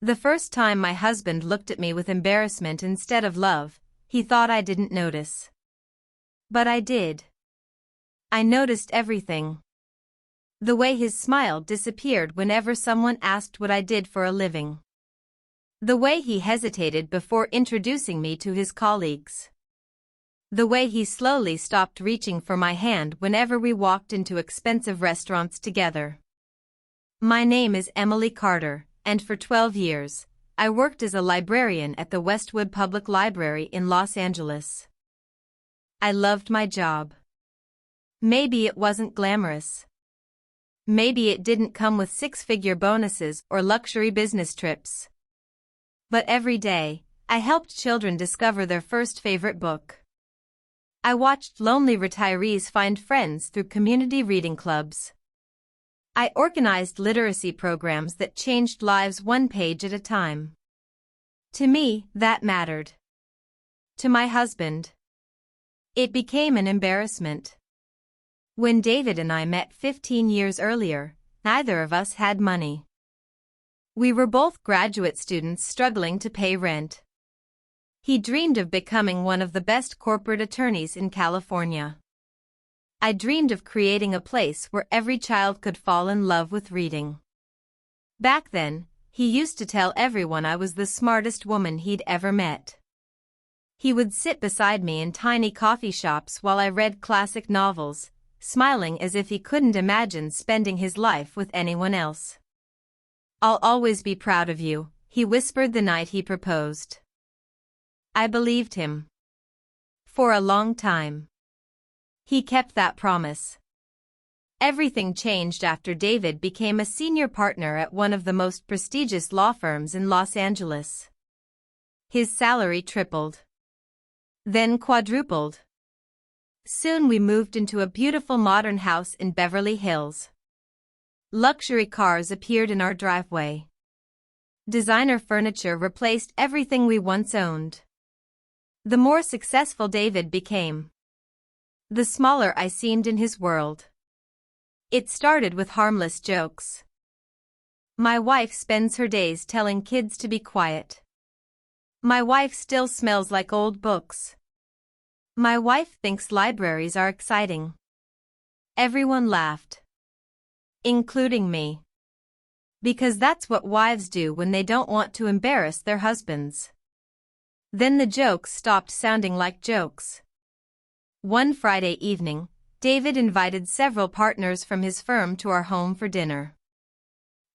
The first time my husband looked at me with embarrassment instead of love, he thought I didn't notice. But I did. I noticed everything. The way his smile disappeared whenever someone asked what I did for a living. The way he hesitated before introducing me to his colleagues. The way he slowly stopped reaching for my hand whenever we walked into expensive restaurants together. My name is Emily Carter, and for 12 years, I worked as a librarian at the Westwood Public Library in Los Angeles. I loved my job. Maybe it wasn't glamorous. Maybe it didn't come with six-figure bonuses or luxury business trips. But every day, I helped children discover their first favorite book. I watched lonely retirees find friends through community reading clubs. I organized literacy programs that changed lives one page at a time. To me, that mattered. To my husband, it became an embarrassment. When David and I met 15 years earlier, neither of us had money. We were both graduate students struggling to pay rent. He dreamed of becoming one of the best corporate attorneys in California. I dreamed of creating a place where every child could fall in love with reading. Back then, he used to tell everyone I was the smartest woman he'd ever met. He would sit beside me in tiny coffee shops while I read classic novels, smiling as if he couldn't imagine spending his life with anyone else. "I'll always be proud of you," he whispered the night he proposed. I believed him. For a long time. He kept that promise. Everything changed after David became a senior partner at one of the most prestigious law firms in Los Angeles. His salary tripled. Then quadrupled. Soon we moved into a beautiful modern house in Beverly Hills. Luxury cars appeared in our driveway. Designer furniture replaced everything we once owned. The more successful David became, the smaller I seemed in his world. It started with harmless jokes. My wife spends her days telling kids to be quiet. My wife still smells like old books. My wife thinks libraries are exciting. Everyone laughed. Including me. Because that's what wives do when they don't want to embarrass their husbands. Then the jokes stopped sounding like jokes. One Friday evening, David invited several partners from his firm to our home for dinner.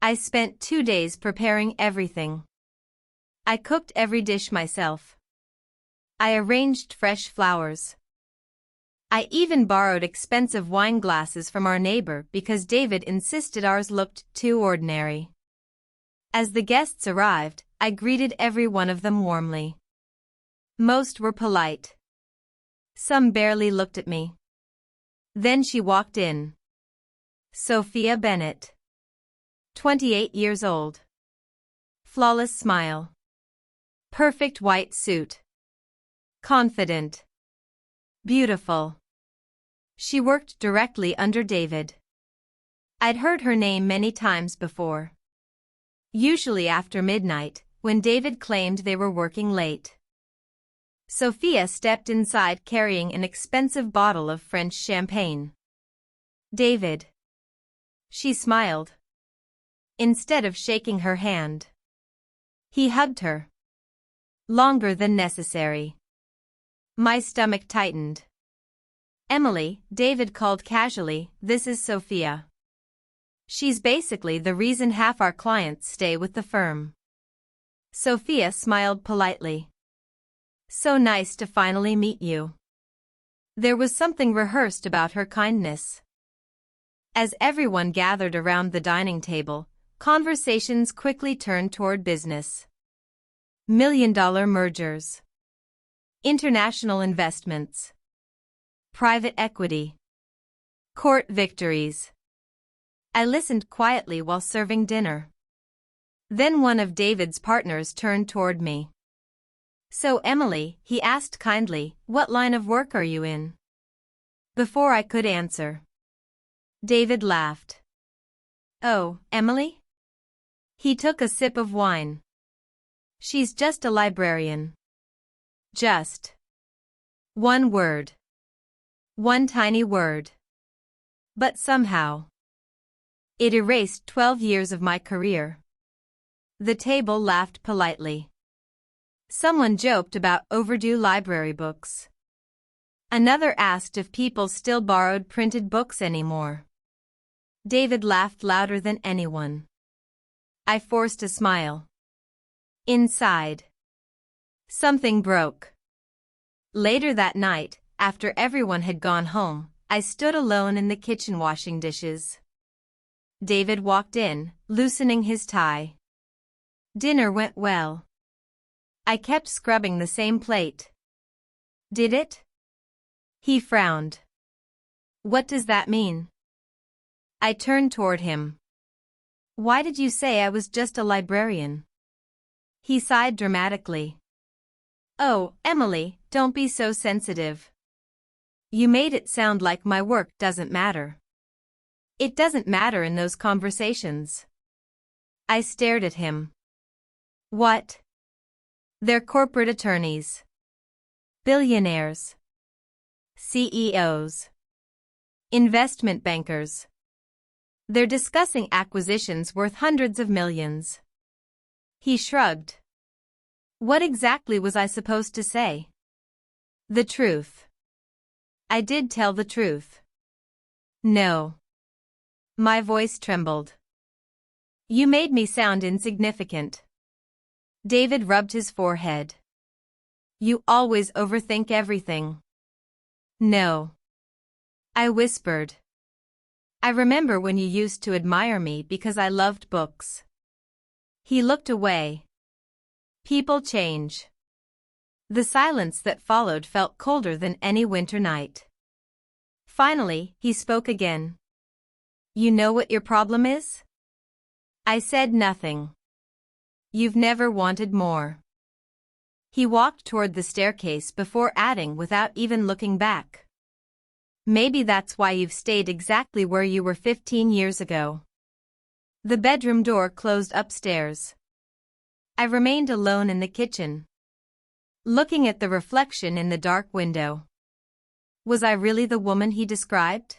I spent 2 days preparing everything. I cooked every dish myself. I arranged fresh flowers. I even borrowed expensive wine glasses from our neighbor because David insisted ours looked too ordinary. As the guests arrived, I greeted every one of them warmly. Most were polite. Some barely looked at me. Then she walked in. Sophia Bennett. 28 years old. Flawless smile. Perfect white suit. Confident. Beautiful. She worked directly under David. I'd heard her name many times before. Usually after midnight, when David claimed they were working late. Sophia stepped inside carrying an expensive bottle of French champagne. "David." She smiled. Instead of shaking her hand, he hugged her. Longer than necessary. My stomach tightened. "Emily," David called casually, "this is Sophia. She's basically the reason half our clients stay with the firm." Sophia smiled politely. "So nice to finally meet you." There was something rehearsed about her kindness. As everyone gathered around the dining table, conversations quickly turned toward business. Million-dollar mergers. International investments. Private equity. Court victories. I listened quietly while serving dinner. Then one of David's partners turned toward me. "So Emily," he asked kindly, "what line of work are you in?" Before I could answer, David laughed. "Oh, Emily?" He took a sip of wine. She's just a librarian. Just. One word. One tiny word. But somehow, it erased 12 years of my career. The table laughed politely. Someone joked about overdue library books. Another asked if people still borrowed printed books anymore. David laughed louder than anyone. I forced a smile. Inside, something broke. Later that night, after everyone had gone home, I stood alone in the kitchen washing dishes. David walked in, loosening his tie. Dinner went well. I kept scrubbing the same plate. Did it? He frowned. What does that mean? I turned toward him. Why did you say I was just a librarian? He sighed dramatically. Oh, Emily, don't be so sensitive. You made it sound like my work doesn't matter. It doesn't matter in those conversations. I stared at him. What? They're corporate attorneys. Billionaires. CEOs. Investment bankers. They're discussing acquisitions worth hundreds of millions. He shrugged. What exactly was I supposed to say? The truth. I did tell the truth. No. My voice trembled. You made me sound insignificant. David rubbed his forehead. You always overthink everything. No. I whispered. I remember when you used to admire me because I loved books. He looked away. People change. The silence that followed felt colder than any winter night. Finally, he spoke again. You know what your problem is? I said nothing. You've never wanted more. He walked toward the staircase before adding without even looking back. Maybe that's why you've stayed exactly where you were 15 years ago. The bedroom door closed upstairs. I remained alone in the kitchen, looking at the reflection in the dark window. Was I really the woman he described?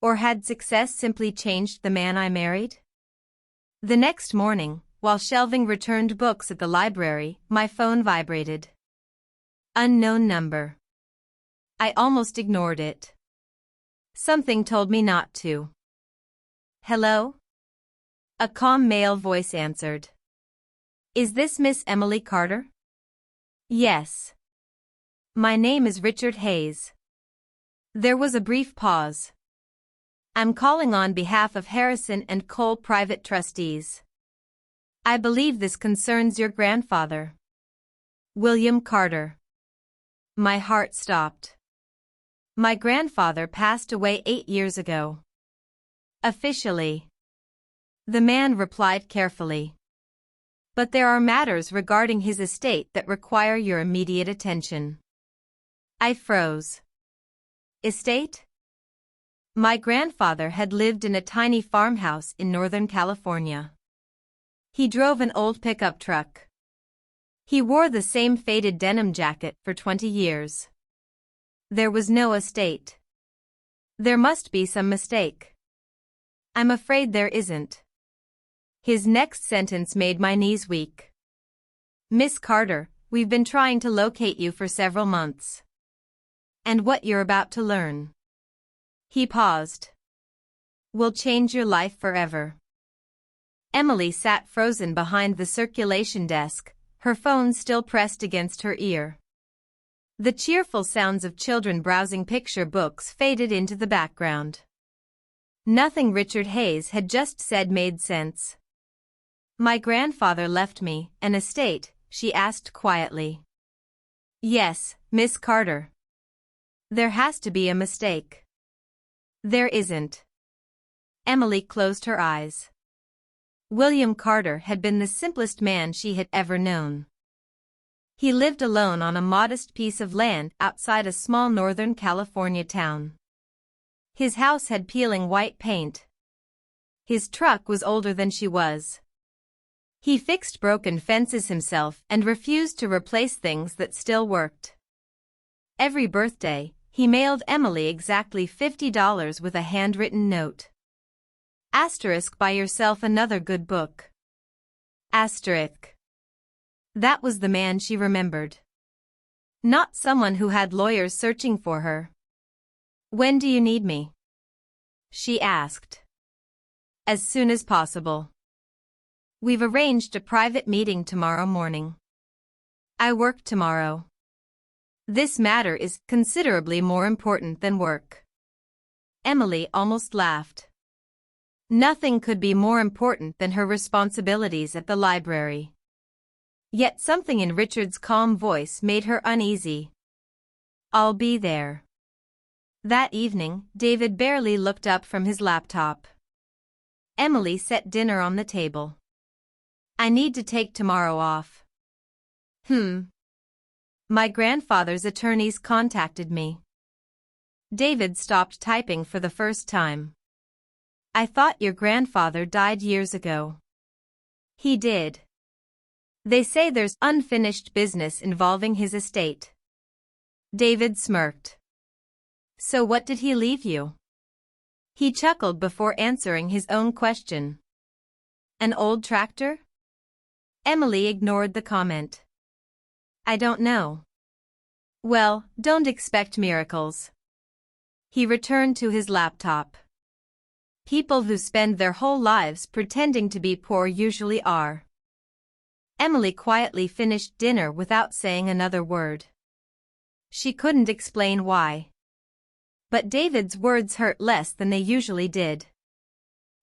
Or had success simply changed the man I married? The next morning, while shelving returned books at the library, my phone vibrated. Unknown number. I almost ignored it. Something told me not to. Hello? A calm male voice answered. Is this Miss Emily Carter? Yes. My name is Richard Hayes. There was a brief pause. I'm calling on behalf of Harrison and Cole Private Trustees. I believe this concerns your grandfather. William Carter. My heart stopped. My grandfather passed away 8 years ago. Officially. The man replied carefully. But there are matters regarding his estate that require your immediate attention. I froze. Estate? My grandfather had lived in a tiny farmhouse in Northern California. He drove an old pickup truck. He wore the same faded denim jacket for 20 years. There was no estate. There must be some mistake. I'm afraid there isn't. His next sentence made my knees weak. Miss Carter, we've been trying to locate you for several months. And what you're about to learn. He paused. Will change your life forever. Emily sat frozen behind the circulation desk, her phone still pressed against her ear. The cheerful sounds of children browsing picture books faded into the background. Nothing Richard Hayes had just said made sense. My grandfather left me an estate, she asked quietly. Yes, Miss Carter. There has to be a mistake. There isn't. Emily closed her eyes. William Carter had been the simplest man she had ever known. He lived alone on a modest piece of land outside a small Northern California town. His house had peeling white paint. His truck was older than she was. He fixed broken fences himself and refused to replace things that still worked. Every birthday, he mailed Emily exactly $50 with a handwritten note. Asterisk, buy yourself another good book. Asterisk. That was the man she remembered. Not someone who had lawyers searching for her. When do you need me? She asked. As soon as possible. We've arranged a private meeting tomorrow morning. I work tomorrow. This matter is considerably more important than work. Emily almost laughed. Nothing could be more important than her responsibilities at the library. Yet something in Richard's calm voice made her uneasy. I'll be there. That evening, David barely looked up from his laptop. Emily set dinner on the table. I need to take tomorrow off. My grandfather's attorneys contacted me. David stopped typing for the first time. I thought your grandfather died years ago. He did. They say there's unfinished business involving his estate. David smirked. So what did he leave you? He chuckled before answering his own question. An old tractor? Emily ignored the comment. I don't know. Well, don't expect miracles. He returned to his laptop. People who spend their whole lives pretending to be poor usually are. Emily quietly finished dinner without saying another word. She couldn't explain why. But David's words hurt less than they usually did.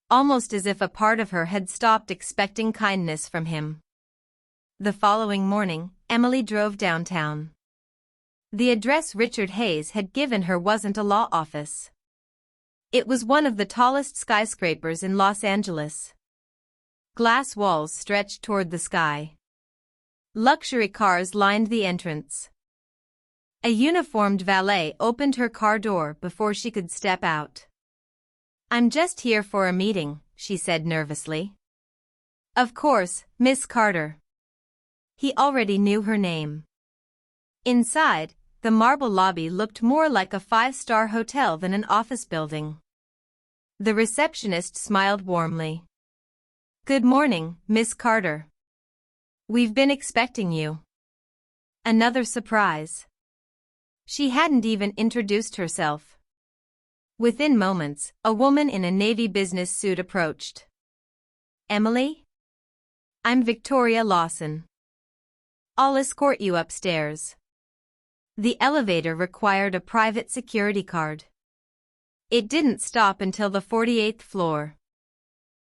Almost as if a part of her had stopped expecting kindness from him. The following morning, Emily drove downtown. The address Richard Hayes had given her wasn't a law office. It was one of the tallest skyscrapers in Los Angeles. Glass walls stretched toward the sky. Luxury cars lined the entrance. A uniformed valet opened her car door before she could step out. I'm just here for a meeting, she said nervously. Of course, Miss Carter. He already knew her name. Inside, the marble lobby looked more like a five-star hotel than an office building. The receptionist smiled warmly. Good morning, Miss Carter. We've been expecting you. Another surprise. She hadn't even introduced herself. Within moments, a woman in a navy business suit approached. Emily? I'm Victoria Lawson. I'll escort you upstairs. The elevator required a private security card. It didn't stop until the 48th floor.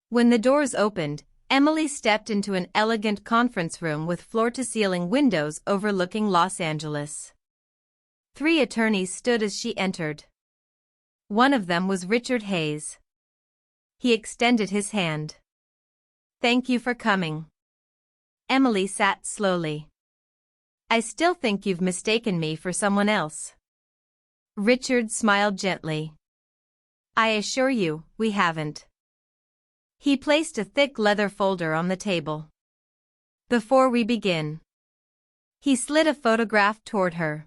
When the doors opened, Emily stepped into an elegant conference room with floor-to-ceiling windows overlooking Los Angeles. 3 attorneys stood as she entered. One of them was Richard Hayes. He extended his hand. Thank you for coming. Emily sat slowly. I still think you've mistaken me for someone else. Richard smiled gently. I assure you, we haven't. He placed a thick leather folder on the table. Before we begin. He slid a photograph toward her.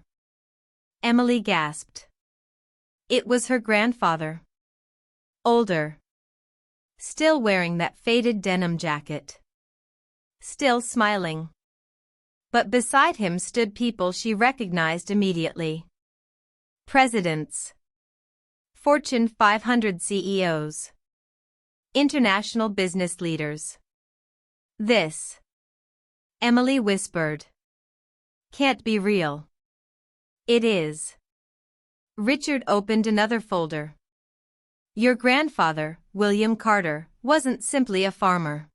Emily gasped. It was her grandfather. Older. Still wearing that faded denim jacket. Still smiling. But beside him stood people she recognized immediately. Presidents. Fortune 500 CEOs. International business leaders. This. Emily whispered. Can't be real. It is. Richard opened another folder. Your grandfather, William Carter, wasn't simply a farmer.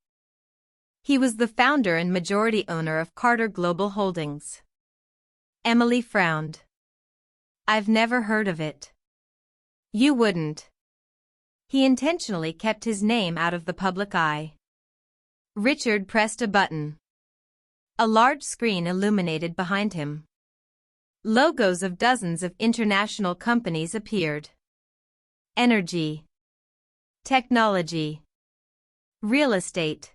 He was the founder and majority owner of Carter Global Holdings. Emily frowned. I've never heard of it. You wouldn't. He intentionally kept his name out of the public eye. Richard pressed a button. A large screen illuminated behind him. Logos of dozens of international companies appeared. Energy. Technology. Real estate.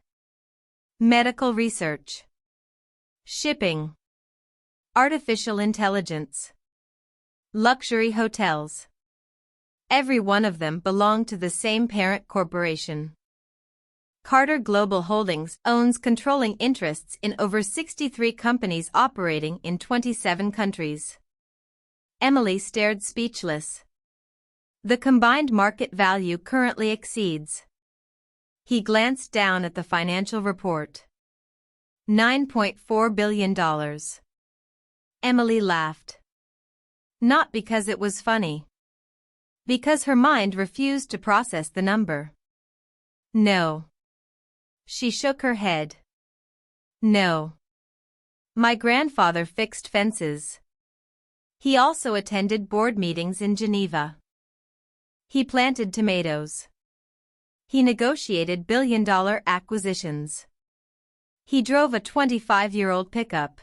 medical research, shipping, artificial intelligence, luxury hotels. Every one of them belonged to the same parent corporation. Carter Global Holdings owns controlling interests in over 63 companies operating in 27 countries. Emily stared speechless. The combined market value currently exceeds. He glanced down at the financial report. $9.4 billion. Emily laughed. Not because it was funny. Because her mind refused to process the number. No. She shook her head. No. My grandfather fixed fences. He also attended board meetings in Geneva. He planted tomatoes. He negotiated billion-dollar acquisitions. He drove a 25-year-old pickup.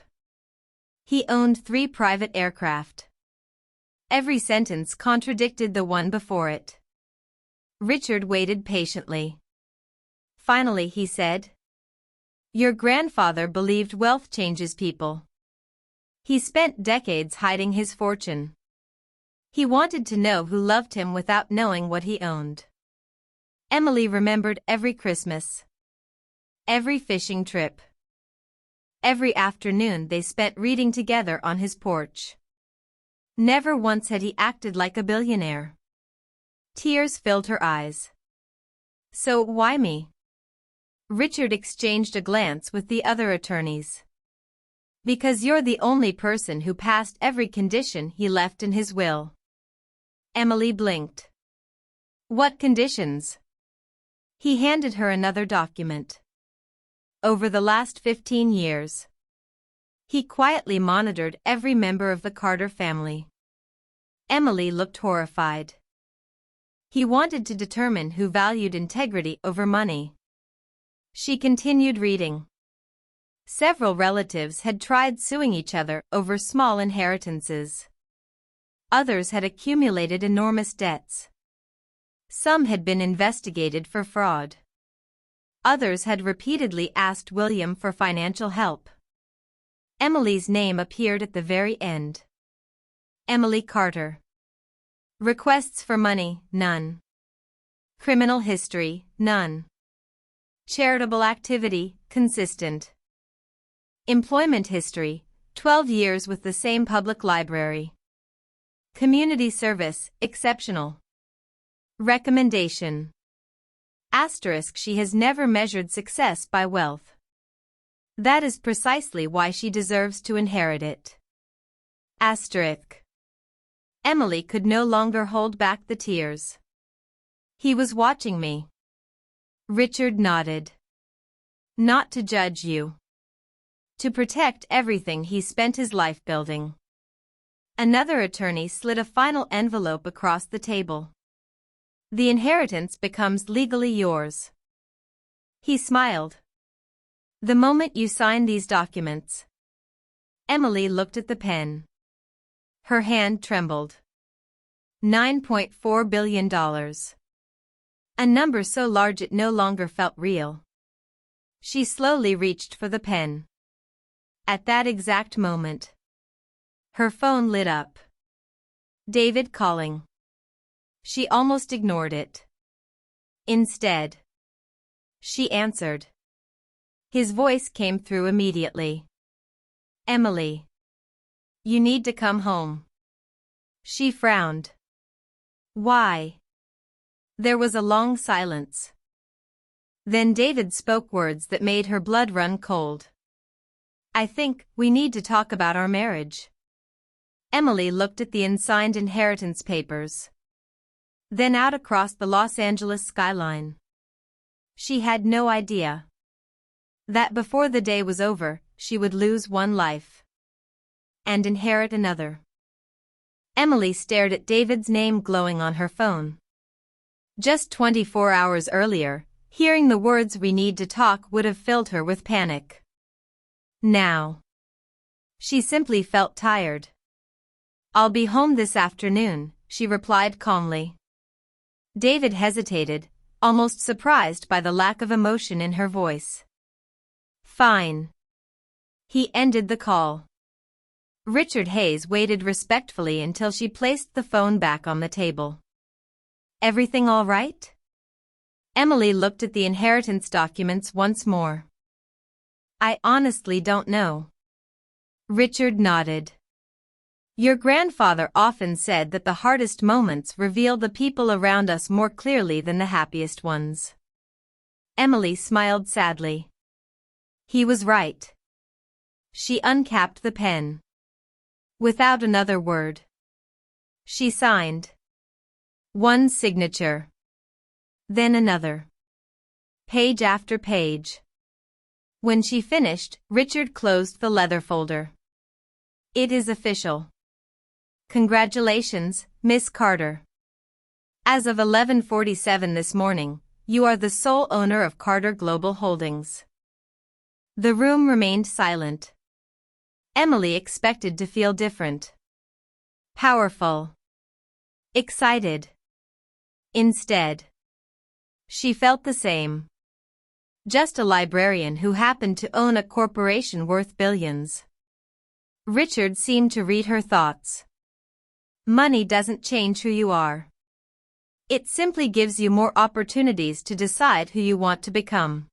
He owned 3 private aircraft. Every sentence contradicted the one before it. Richard waited patiently. Finally he said, "Your grandfather believed wealth changes people. He spent decades hiding his fortune. He wanted to know who loved him without knowing what he owned." Emily remembered every Christmas. Every fishing trip. Every afternoon they spent reading together on his porch. Never once had he acted like a billionaire. Tears filled her eyes. "So why me?" Richard exchanged a glance with the other attorneys. "Because you're the only person who passed every condition he left in his will." Emily blinked. "What conditions?" He handed her another document. Over the last 15 years, he quietly monitored every member of the Carter family. Emily looked horrified. He wanted to determine who valued integrity over money. She continued reading. Several relatives had tried suing each other over small inheritances. Others had accumulated enormous debts. Some had been investigated for fraud. Others had repeatedly asked William for financial help. Emily's name appeared at the very end. Emily Carter. Requests for money, none. Criminal history, none. Charitable activity, consistent. Employment history, 12 years with the same public library. Community service, exceptional. Recommendation. Asterisk, she has never measured success by wealth. That is precisely why she deserves to inherit it. Asterisk. Emily could no longer hold back the tears. He was watching me. Richard nodded. Not to judge you. To protect everything he spent his life building. Another attorney slid a final envelope across the table. The inheritance becomes legally yours. He smiled. The moment you sign these documents. Emily looked at the pen. Her hand trembled. $9.4 billion. A number so large it no longer felt real. She slowly reached for the pen. At that exact moment, her phone lit up. David calling. She almost ignored it. Instead, she answered. His voice came through immediately. Emily. You need to come home. She frowned. Why? There was a long silence. Then David spoke words that made her blood run cold. I think we need to talk about our marriage. Emily looked at the unsigned inheritance papers. Then out across the Los Angeles skyline. She had no idea that before the day was over, she would lose one life and inherit another. Emily stared at David's name glowing on her phone. Just 24 hours earlier, hearing the words "we need to talk" would have filled her with panic. Now, she simply felt tired. I'll be home this afternoon, she replied calmly. David hesitated, almost surprised by the lack of emotion in her voice. Fine. He ended the call. Richard Hayes waited respectfully until she placed the phone back on the table. Everything all right? Emily looked at the inheritance documents once more. I honestly don't know. Richard nodded. Your grandfather often said that the hardest moments reveal the people around us more clearly than the happiest ones. Emily smiled sadly. He was right. She uncapped the pen. Without another word. She signed. One signature. Then another. Page after page. When she finished, Richard closed the leather folder. It is official. Congratulations, Miss Carter. As of 11:47 this morning, you are the sole owner of Carter Global Holdings. The room remained silent. Emily expected to feel different. Powerful. Excited. Instead, she felt the same. Just a librarian who happened to own a corporation worth billions. Richard seemed to read her thoughts. Money doesn't change who you are. It simply gives you more opportunities to decide who you want to become.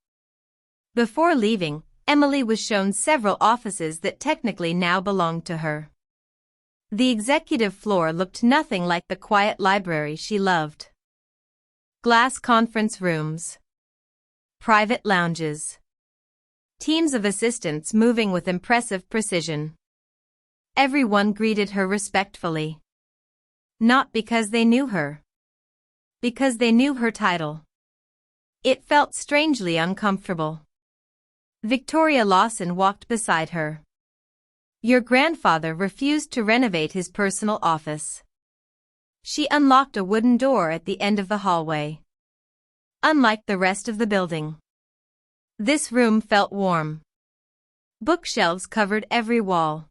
Before leaving, Emily was shown several offices that technically now belonged to her. The executive floor looked nothing like the quiet library she loved. Glass conference rooms. Private lounges. Teams of assistants moving with impressive precision. Everyone greeted her respectfully. Not because they knew her. Because they knew her title. It felt strangely uncomfortable. Victoria Lawson walked beside her. Your grandfather refused to renovate his personal office. She unlocked a wooden door at the end of the hallway. Unlike the rest of the building, this room felt warm. Bookshelves covered every wall.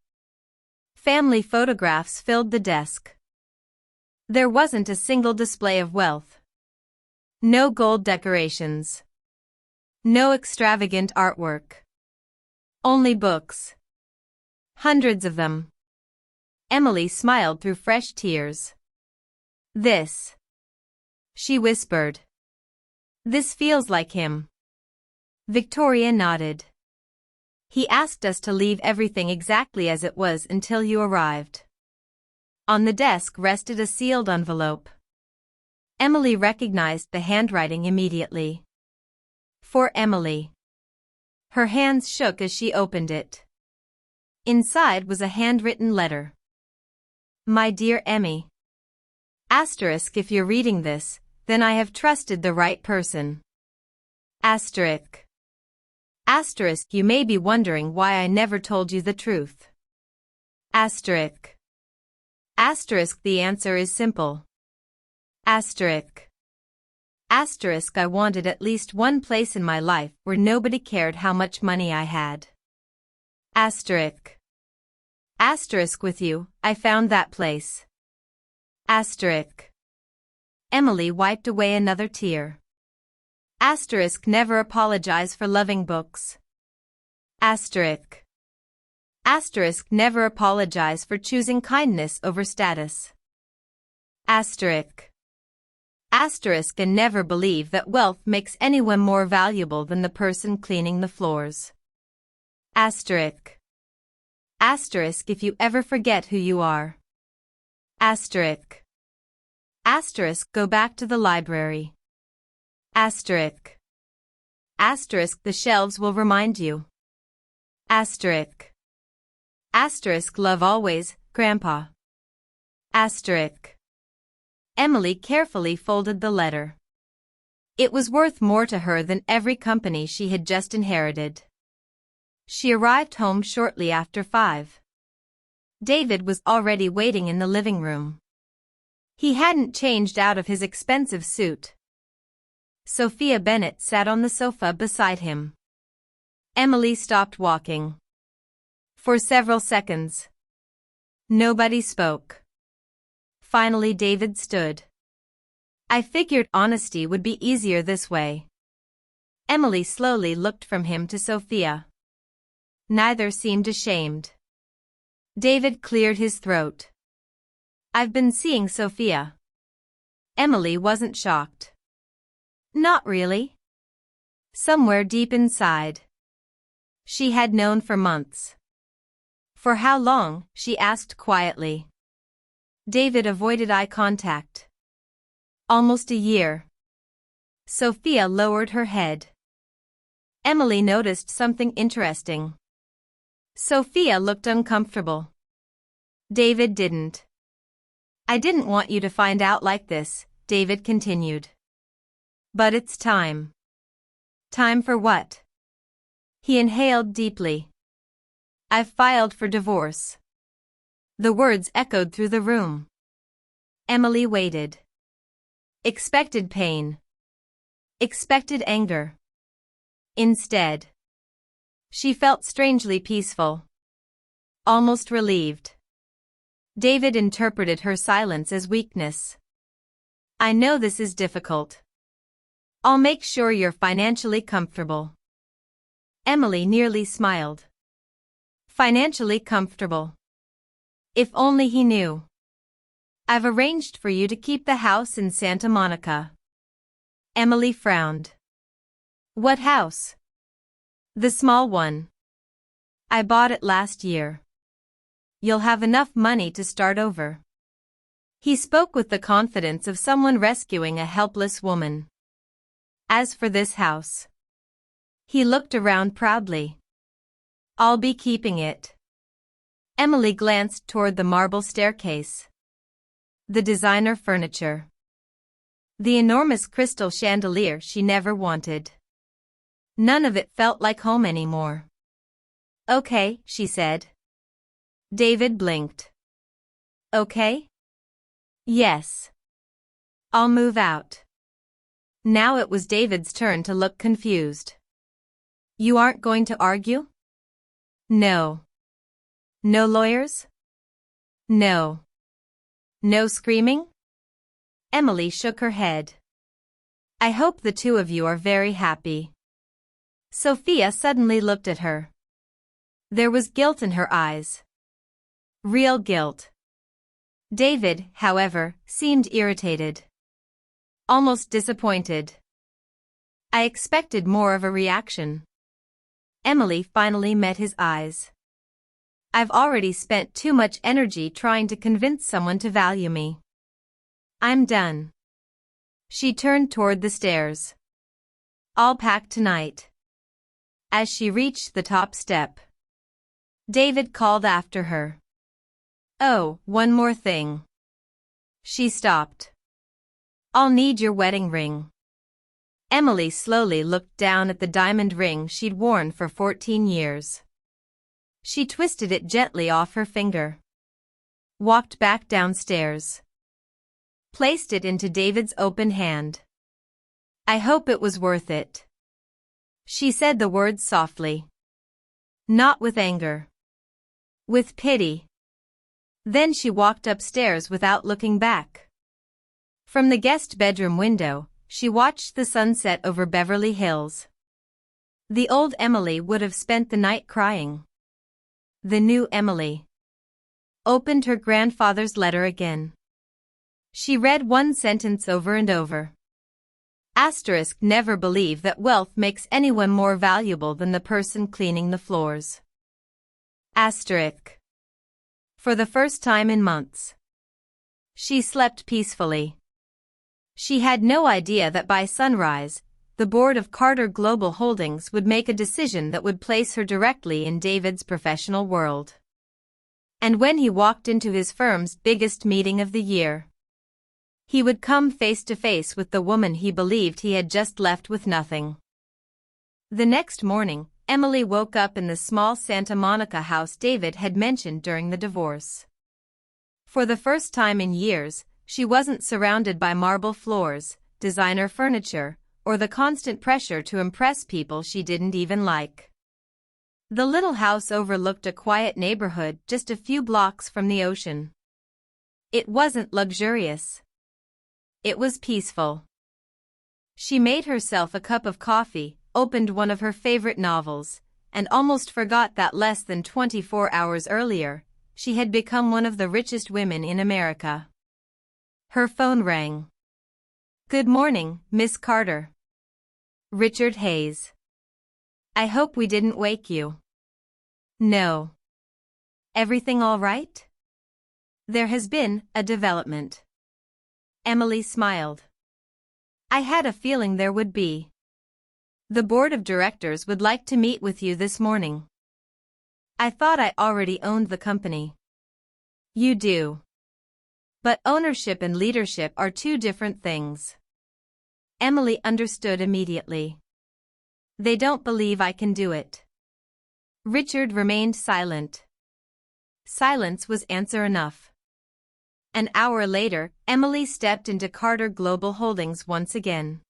Family photographs filled the desk. There wasn't a single display of wealth. No gold decorations. No extravagant artwork. Only books. Hundreds of them. Emily smiled through fresh tears. This. She whispered. This feels like him. Victoria nodded. He asked us to leave everything exactly as it was until you arrived. On the desk rested a sealed envelope. Emily recognized the handwriting immediately. For Emily. Her hands shook as she opened it. Inside was a handwritten letter. My dear Emmy. Asterisk if you're reading this, then I have trusted the right person. Asterisk. Asterisk you may be wondering why I never told you the truth. Asterisk. Asterisk the answer is simple. Asterisk. Asterisk I wanted at least one place in my life where nobody cared how much money I had. Asterisk. Asterisk with you, I found that place. Asterisk. Emily wiped away another tear. Asterisk never apologize for loving books. Asterisk. Asterisk never apologize for choosing kindness over status. Asterisk. Asterisk and never believe that wealth makes anyone more valuable than the person cleaning the floors. Asterisk. Asterisk if you ever forget who you are. Asterisk. Asterisk go back to the library. Asterisk. Asterisk the shelves will remind you. Asterisk. Asterisk love always, Grandpa. Asterisk. Emily carefully folded the letter. It was worth more to her than every company she had just inherited. She arrived home shortly after 5. David was already waiting in the living room. He hadn't changed out of his expensive suit. Sophia Bennett sat on the sofa beside him. Emily stopped walking. For several seconds, nobody spoke. Finally David stood. I figured honesty would be easier this way. Emily slowly looked from him to Sophia. Neither seemed ashamed. David cleared his throat. I've been seeing Sophia. Emily wasn't shocked. Not really. Somewhere deep inside. She had known for months. For how long? She asked quietly. David avoided eye contact. Almost a year. Sophia lowered her head. Emily noticed something interesting. Sophia looked uncomfortable. David didn't. I didn't want you to find out like this, David continued. But it's time. Time for what? He inhaled deeply. I've filed for divorce. The words echoed through the room. Emily waited. Expected pain. Expected anger. Instead, she felt strangely peaceful. Almost relieved. David interpreted her silence as weakness. I know this is difficult. I'll make sure you're financially comfortable. Emily nearly smiled. Financially comfortable. If only he knew. I've arranged for you to keep the house in Santa Monica. Emily frowned. What house? The small one. I bought it last year. You'll have enough money to start over. He spoke with the confidence of someone rescuing a helpless woman. As for this house. He looked around proudly. I'll be keeping it. Emily glanced toward the marble staircase. The designer furniture. The enormous crystal chandelier she never wanted. None of it felt like home anymore. Okay, she said. David blinked. Okay? Yes. I'll move out. Now it was David's turn to look confused. You aren't going to argue? No. No lawyers? No. No screaming? Emily shook her head. I hope the two of you are very happy. Sophia suddenly looked at her. There was guilt in her eyes. Real guilt. David, however, seemed irritated. Almost disappointed. I expected more of a reaction. Emily finally met his eyes. I've already spent too much energy trying to convince someone to value me. I'm done. She turned toward the stairs. I'll pack tonight. As she reached the top step, David called after her. Oh, one more thing. She stopped. I'll need your wedding ring. Emily slowly looked down at the diamond ring she'd worn for 14 years. She twisted it gently off her finger. Walked back downstairs. Placed it into David's open hand. I hope it was worth it. She said the words softly. Not with anger. With pity. Then she walked upstairs without looking back. From the guest bedroom window, she watched the sunset over Beverly Hills. The old Emily would have spent the night crying. The new Emily opened her grandfather's letter again. She read one sentence over and over. Asterisk, never believe that wealth makes anyone more valuable than the person cleaning the floors. Asterisk. For the first time in months, she slept peacefully. She had no idea that by sunrise, the board of Carter Global Holdings would make a decision that would place her directly in David's professional world. And when he walked into his firm's biggest meeting of the year, he would come face to face with the woman he believed he had just left with nothing. The next morning, Emily woke up in the small Santa Monica house David had mentioned during the divorce. For the first time in years, she wasn't surrounded by marble floors, designer furniture, or the constant pressure to impress people she didn't even like. The little house overlooked a quiet neighborhood just a few blocks from the ocean. It wasn't luxurious. It was peaceful. She made herself a cup of coffee, opened one of her favorite novels, and almost forgot that less than 24 hours earlier, she had become one of the richest women in America. Her phone rang. "Good morning, Miss Carter." "Richard Hayes. I hope we didn't wake you." "No. Everything all right?" "There has been a development." Emily smiled. "I had a feeling there would be. The board of directors would like to meet with you this morning." "I thought I already owned the company." "You do. But ownership and leadership are two different things." Emily understood immediately. "They don't believe I can do it." Richard remained silent. Silence was answer enough. An hour later, Emily stepped into Carter Global Holdings once again.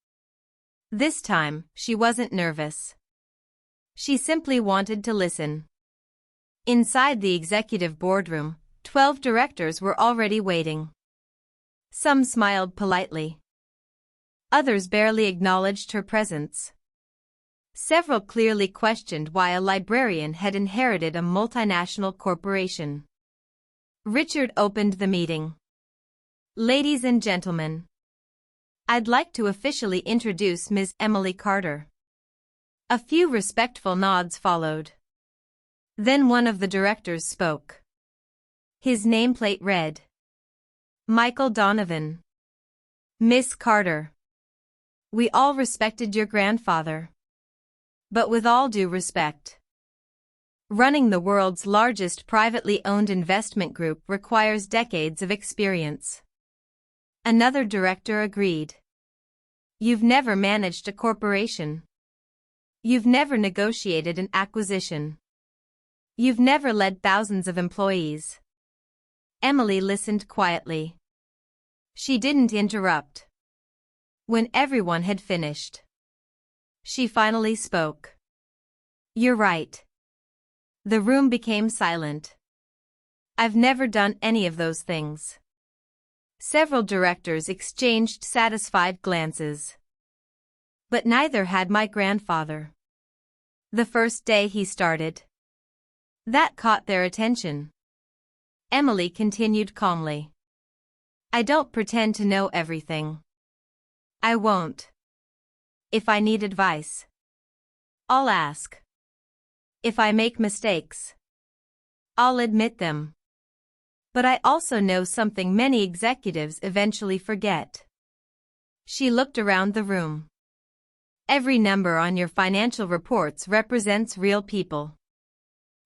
This time, she wasn't nervous. She simply wanted to listen. Inside the executive boardroom, 12 directors were already waiting. Some smiled politely. Others barely acknowledged her presence. Several clearly questioned why a librarian had inherited a multinational corporation. Richard opened the meeting. "Ladies and gentlemen, I'd like to officially introduce Ms. Emily Carter." A few respectful nods followed. Then one of the directors spoke. His nameplate read, "Michael Donovan." "Miss Carter, we all respected your grandfather. But with all due respect, running the world's largest privately owned investment group requires decades of experience." Another director agreed. "You've never managed a corporation. You've never negotiated an acquisition. You've never led thousands of employees." Emily listened quietly. She didn't interrupt. When everyone had finished, she finally spoke. "You're right." The room became silent. "I've never done any of those things." Several directors exchanged satisfied glances. "But neither had my grandfather. The first day he started." That caught their attention. Emily continued calmly. "I don't pretend to know everything. I won't. If I need advice, I'll ask. If I make mistakes, I'll admit them. But I also know something many executives eventually forget." She looked around the room. "Every number on your financial reports represents real people.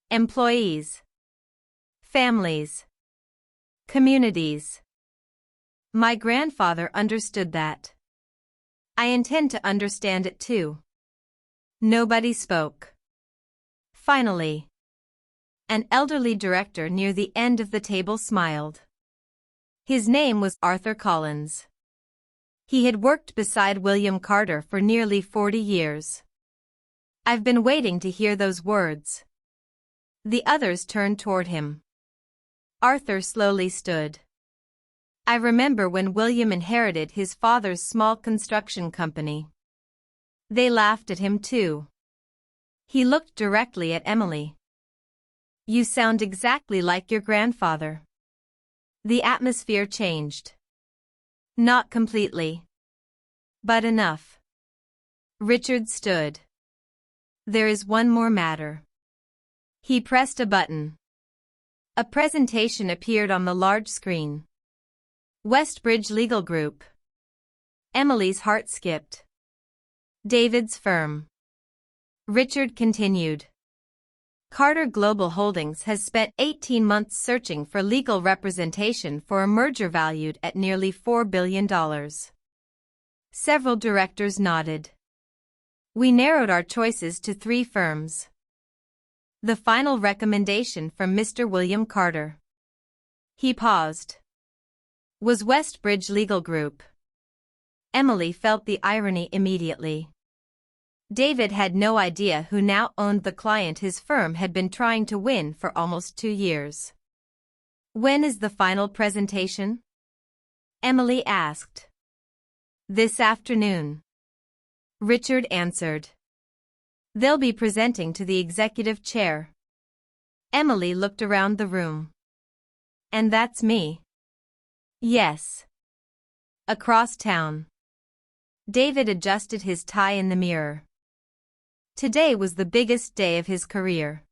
Employees. Families. Communities. My grandfather understood that. I intend to understand it too." Nobody spoke. Finally, an elderly director near the end of the table smiled. His name was Arthur Collins. He had worked beside William Carter for nearly 40 years. "I've been waiting to hear those words." The others turned toward him. Arthur slowly stood. "I remember when William inherited his father's small construction company." They laughed at him too. He looked directly at Emily. "You sound exactly like your grandfather." The atmosphere changed. Not completely, but enough. Richard stood. "There is one more matter." He pressed a button. A presentation appeared on the large screen. Westbridge Legal Group. Emily's heart skipped. David's firm. Richard continued. "Carter Global Holdings has spent 18 months searching for legal representation for a merger valued at nearly $4 billion. Several directors nodded. "We narrowed our choices to 3 firms. The final recommendation from Mr. William Carter." He paused. "Was Westbridge Legal Group." Emily felt the irony immediately. David had no idea who now owned the client his firm had been trying to win for almost 2 years. "When is the final presentation?" Emily asked. "This afternoon." Richard answered. They'll be presenting to the executive chair. Emily looked around the room. And that's me. Yes. Across town. David adjusted his tie in the mirror. Today was the biggest day of his career.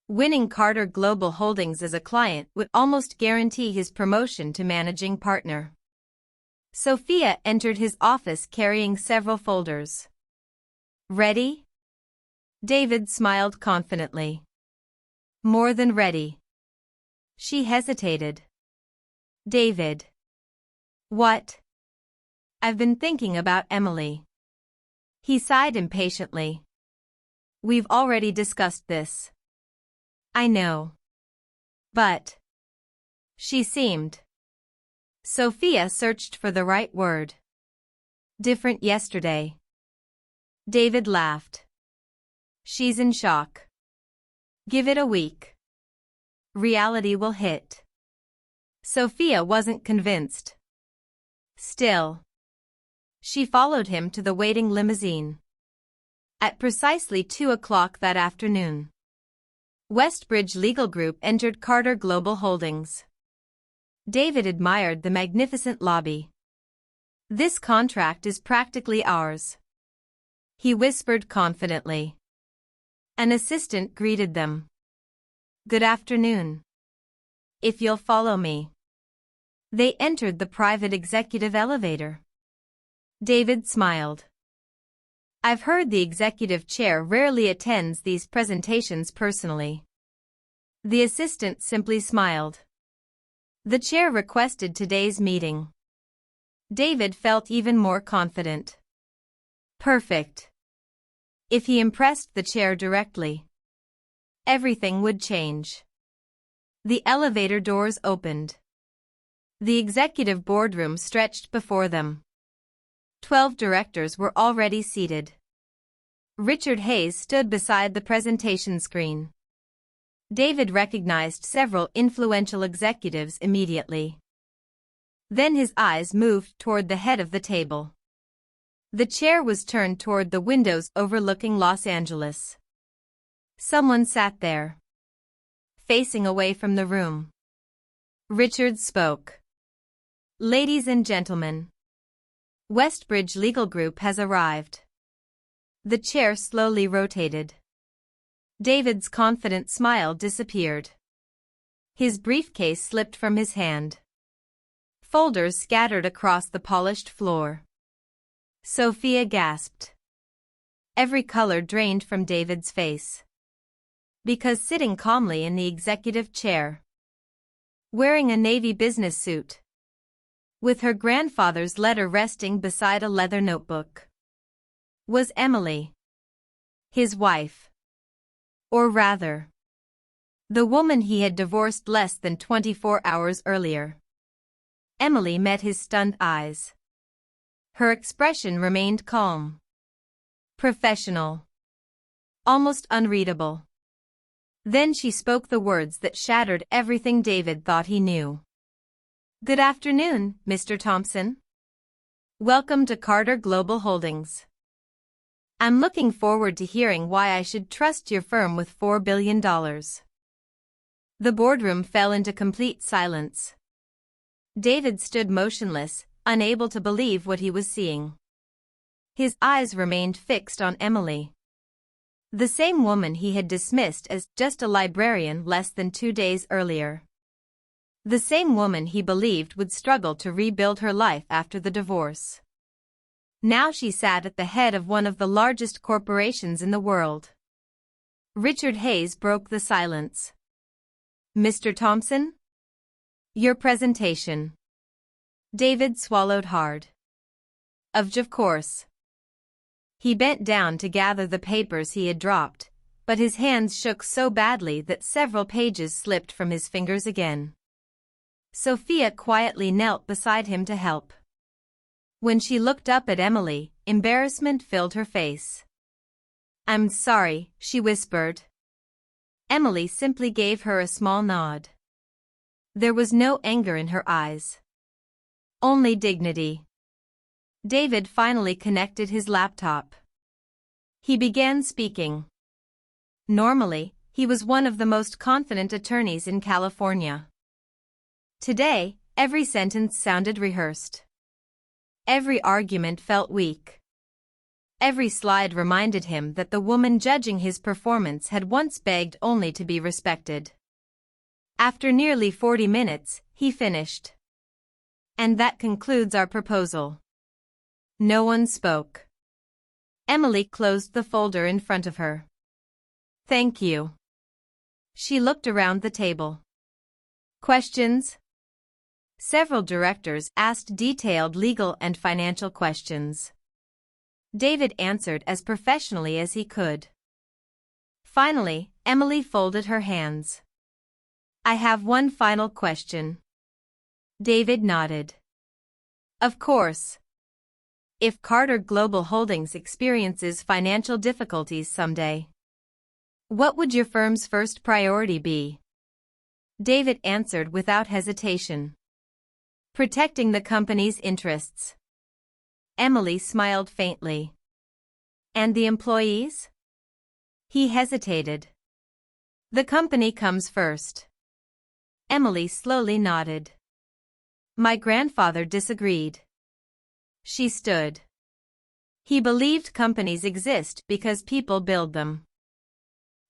Winning Carter Global Holdings as a client would almost guarantee his promotion to managing partner. Sophia entered his office carrying several folders. Ready? David smiled confidently. More than ready. She hesitated. David. What? I've been thinking about Emily. He sighed impatiently. We've already discussed this. I know. But. She seemed. Sophia searched for the right word. Different yesterday. David laughed. She's in shock. Give it a week. Reality will hit. Sophia wasn't convinced. Still. She followed him to the waiting limousine. At precisely 2 o'clock that afternoon, Westbridge Legal Group entered Carter Global Holdings. David admired the magnificent lobby. This contract is practically ours. He whispered confidently. An assistant greeted them. Good afternoon. If you'll follow me. They entered the private executive elevator. David smiled. I've heard the executive chair rarely attends these presentations personally. The assistant simply smiled. The chair requested today's meeting. David felt even more confident. Perfect. If he impressed the chair directly, everything would change. The elevator doors opened. The executive boardroom stretched before them. 12 directors were already seated. Richard Hayes stood beside the presentation screen. David recognized several influential executives immediately. Then his eyes moved toward the head of the table. The chair was turned toward the windows overlooking Los Angeles. Someone sat there, facing away from the room. Richard spoke. Ladies and gentlemen, Westbridge Legal Group has arrived. The chair slowly rotated. David's confident smile disappeared. His briefcase slipped from his hand. Folders scattered across the polished floor. Sophia gasped. Every color drained from David's face. Because sitting calmly in the executive chair, wearing a navy business suit, with her grandfather's letter resting beside a leather notebook, was Emily, his wife. Or rather, the woman he had divorced less than 24 hours earlier. Emily met his stunned eyes. Her expression remained calm, professional, almost unreadable. Then she spoke the words that shattered everything David thought he knew. Good afternoon, Mr. Thompson. Welcome to Carter Global Holdings. I'm looking forward to hearing why I should trust your firm with $4 billion. The boardroom fell into complete silence. David stood motionless, unable to believe what he was seeing. His eyes remained fixed on Emily. The same woman he had dismissed as just a librarian less than 2 days earlier. The same woman he believed would struggle to rebuild her life after the divorce. Now she sat at the head of one of the largest corporations in the world. Richard Hayes broke the silence. Mr. Thompson? Your presentation. David swallowed hard. Of course. He bent down to gather the papers he had dropped, but his hands shook so badly that several pages slipped from his fingers again. Sophia quietly knelt beside him to help. When she looked up at Emily, embarrassment filled her face. I'm sorry, she whispered. Emily simply gave her a small nod. There was no anger in her eyes. Only dignity. David finally connected his laptop. He began speaking. Normally, he was one of the most confident attorneys in California. Today, every sentence sounded rehearsed. Every argument felt weak. Every slide reminded him that the woman judging his performance had once begged only to be respected. After nearly 40 minutes, he finished. And that concludes our proposal. No one spoke. Emily closed the folder in front of her. Thank you. She looked around the table. Questions? Several directors asked detailed legal and financial questions. David answered as professionally as he could. Finally, Emily folded her hands. I have one final question. David nodded. Of course. If Carter Global Holdings experiences financial difficulties someday, what would your firm's first priority be? David answered without hesitation. Protecting the company's interests. Emily smiled faintly. And the employees? He hesitated. The company comes first. Emily slowly nodded. My grandfather disagreed. She stood. He believed companies exist because people build them.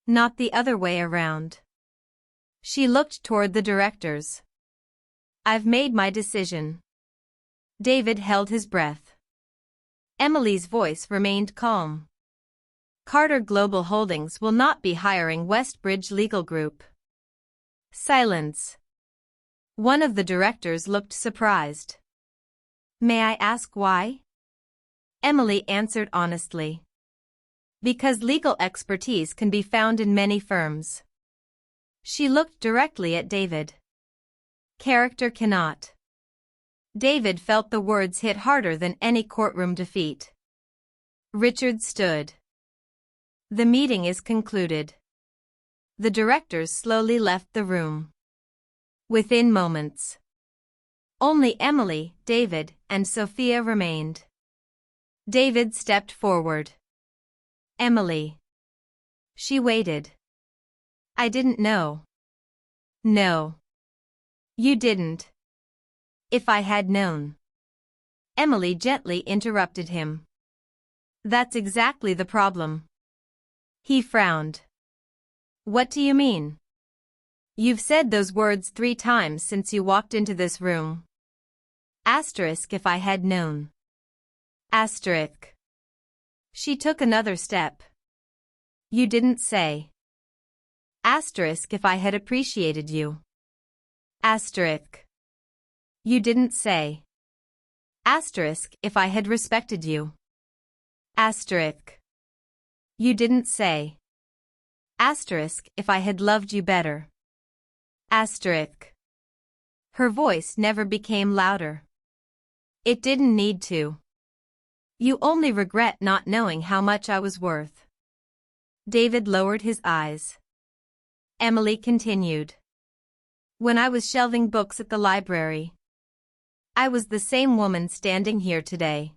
Not the other way around. She looked toward the directors. I've made my decision. David held his breath. Emily's voice remained calm. Carter Global Holdings will not be hiring Westbridge Legal Group. Silence. One of the directors looked surprised. May I ask why? Emily answered honestly. Because legal expertise can be found in many firms. She looked directly at David. Character cannot. David felt the words hit harder than any courtroom defeat. Richard stood. The meeting is concluded. The directors slowly left the room. Within moments, only Emily, David, and Sophia remained. David stepped forward. Emily. She waited. I didn't know. No. You didn't. If I had known. Emily gently interrupted him. That's exactly the problem. He frowned. What do you mean? You've said those words 3 times since you walked into this room. Asterisk if I had known. Asterisk. She took another step. You didn't say. Asterisk if I had appreciated you. Asterisk. You didn't say. Asterisk if I had respected you. Asterisk. You didn't say. Asterisk if I had loved you better. Asterisk. Her voice never became louder. It didn't need to. You only regret not knowing how much I was worth. David lowered his eyes. Emily continued. When I was shelving books at the library, I was the same woman standing here today.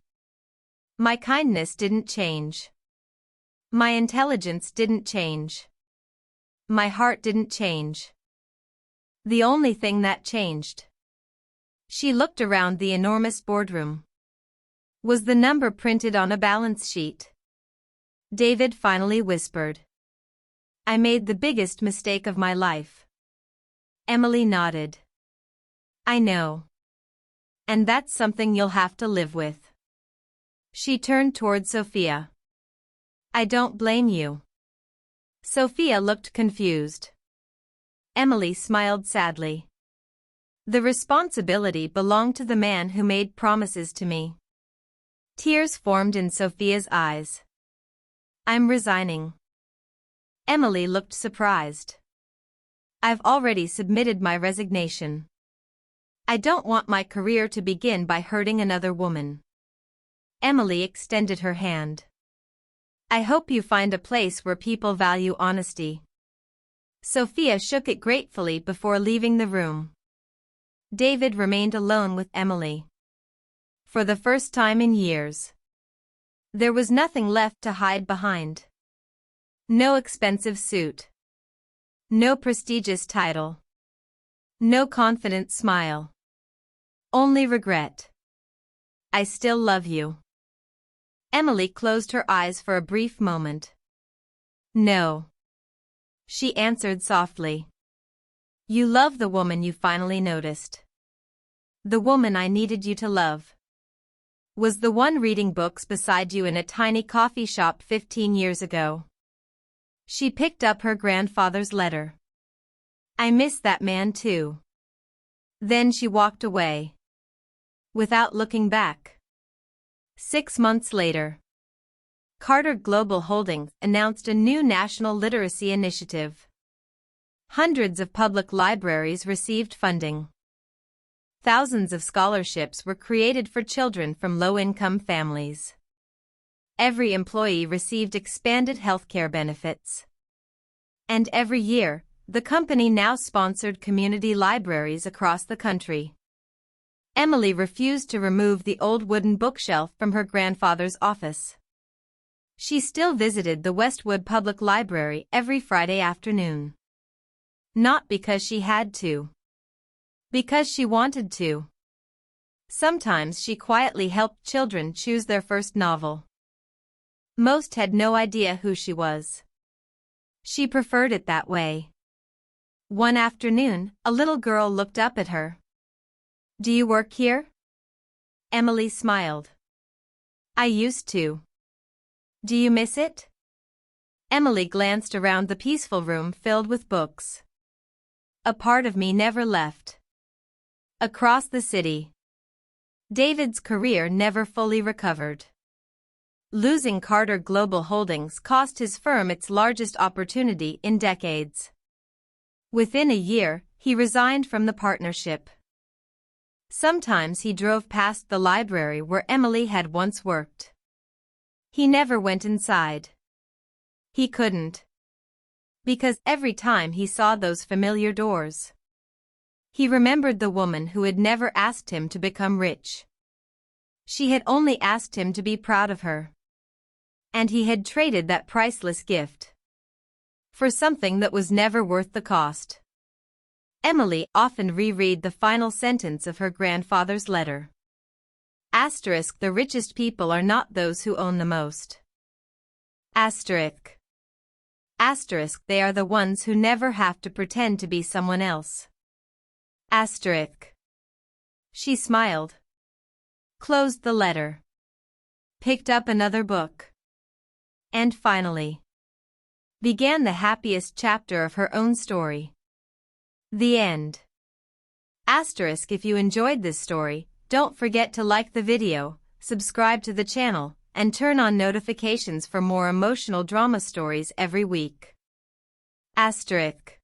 My kindness didn't change. My intelligence didn't change. My heart didn't change. The only thing that changed. She looked around the enormous boardroom. Was the number printed on a balance sheet? David finally whispered. I made the biggest mistake of my life. Emily nodded. I know. And that's something you'll have to live with. She turned toward Sophia. I don't blame you. Sophia looked confused. Emily smiled sadly. The responsibility belonged to the man who made promises to me. Tears formed in Sophia's eyes. I'm resigning. Emily looked surprised. I've already submitted my resignation. I don't want my career to begin by hurting another woman. Emily extended her hand. I hope you find a place where people value honesty. Sophia shook it gratefully before leaving the room. David remained alone with Emily. For the first time in years. There was nothing left to hide behind. No expensive suit. No prestigious title. No confident smile. Only regret. I still love you. Emily closed her eyes for a brief moment. No. She answered softly. You love the woman you finally noticed. The woman I needed you to love. Was the one reading books beside you in a tiny coffee shop 15 years ago. She picked up her grandfather's letter. I miss that man too. Then she walked away. Without looking back. 6 months later. Carter Global Holdings announced a new national literacy initiative. Hundreds of public libraries received funding. Thousands of scholarships were created for children from low-income families. Every employee received expanded healthcare benefits. And every year, the company now sponsored community libraries across the country. Emily refused to remove the old wooden bookshelf from her grandfather's office. She still visited the Westwood Public Library every Friday afternoon. Not because she had to. Because she wanted to. Sometimes she quietly helped children choose their first novel. Most had no idea who she was. She preferred it that way. One afternoon, a little girl looked up at her. Do you work here? Emily smiled. I used to. Do you miss it? Emily glanced around the peaceful room filled with books. A part of me never left. Across the city. David's career never fully recovered. Losing Carter Global Holdings cost his firm its largest opportunity in decades. Within a year, he resigned from the partnership. Sometimes he drove past the library where Emily had once worked. He never went inside. He couldn't. Because every time he saw those familiar doors, he remembered the woman who had never asked him to become rich. She had only asked him to be proud of her. And he had traded that priceless gift for something that was never worth the cost. Emily often reread the final sentence of her grandfather's letter. Asterisk, the richest people are not those who own the most. Asterisk. Asterisk, they are the ones who never have to pretend to be someone else. Asterisk. She smiled. Closed the letter. Picked up another book. And finally, began the happiest chapter of her own story. The end. Asterisk, if you enjoyed this story, don't forget to like the video, subscribe to the channel, and turn on notifications for more emotional drama stories every week. Asterisk.